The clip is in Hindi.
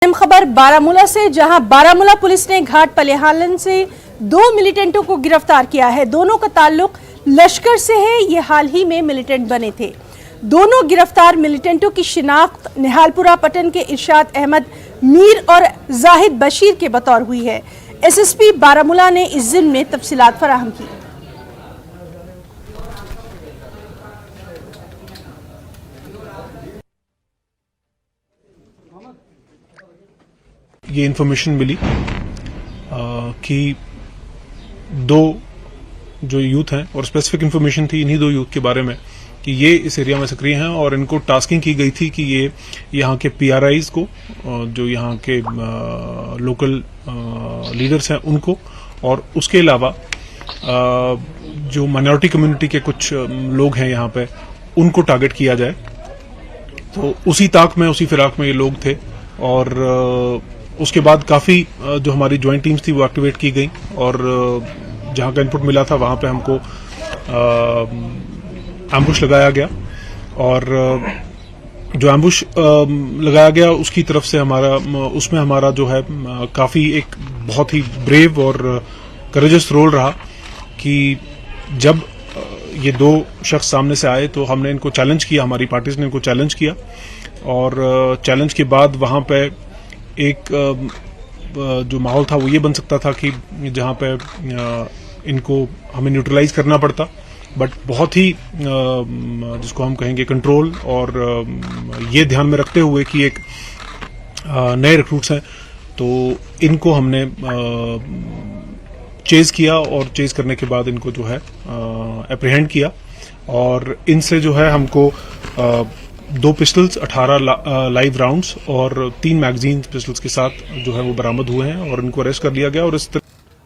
अहम खबर बारामूला से, जहां बारामूला पुलिस ने घाट पलेहालन से 2 मिलिटेंटों को गिरफ्तार किया है। दोनों का ताल्लुक लश्कर से है। ये हाल ही में मिलिटेंट बने थे। दोनों गिरफ्तार मिलिटेंटों की शिनाख्त निहालपुरा पटन के इरशाद अहमद मीर और जाहिद बशीर के बतौर हुई है। एसएसपी बारामूला ने इस जिम्मे में तफसीलात फराहम की। ये इन्फॉर्मेशन मिली कि दो जो यूथ हैं, और स्पेसिफिक इन्फॉर्मेशन थी इन्हीं दो यूथ के बारे में कि ये इस एरिया में सक्रिय हैं और इनको टास्किंग की गई थी कि ये यहाँ के पीआरआईज को, जो यहाँ के लोकल लीडर्स हैं उनको, और उसके अलावा जो माइनॉरिटी कम्युनिटी के कुछ लोग हैं यहाँ पे, उनको टारगेट किया जाए। तो उसी ताक में, उसी फिराक में ये लोग थे। और उसके बाद काफी जो हमारी ज्वाइंट टीम्स थी वो एक्टिवेट की गई, और जहां का इनपुट मिला था वहां पे हमको एम्बुश लगाया गया। और जो एम्बुश लगाया गया उसकी तरफ से उसमें हमारा जो है काफी एक बहुत ही ब्रेव और करेजस रोल रहा कि जब ये दो शख्स सामने से आए तो हमने इनको चैलेंज किया, हमारी पार्टीज ने इनको चैलेंज किया। और चैलेंज के बाद वहां पे एक जो माहौल था वो ये बन सकता था कि जहां पे इनको हमें न्यूट्रलाइज करना पड़ता, बट बहुत ही जिसको हम कहेंगे कंट्रोल, और ये ध्यान में रखते हुए कि एक नए रिक्रूट्स हैं तो इनको हमने चेज किया, और चेज करने के बाद इनको जो है एप्रीहेंड किया। और इनसे जो है हमको 2 पिस्टल्स, 18 लाइव राउंड्स और 3 मैगजीन पिस्टल्स के साथ जो है वो बरामद हुए हैं, और इनको अरेस्ट कर लिया गया। और इस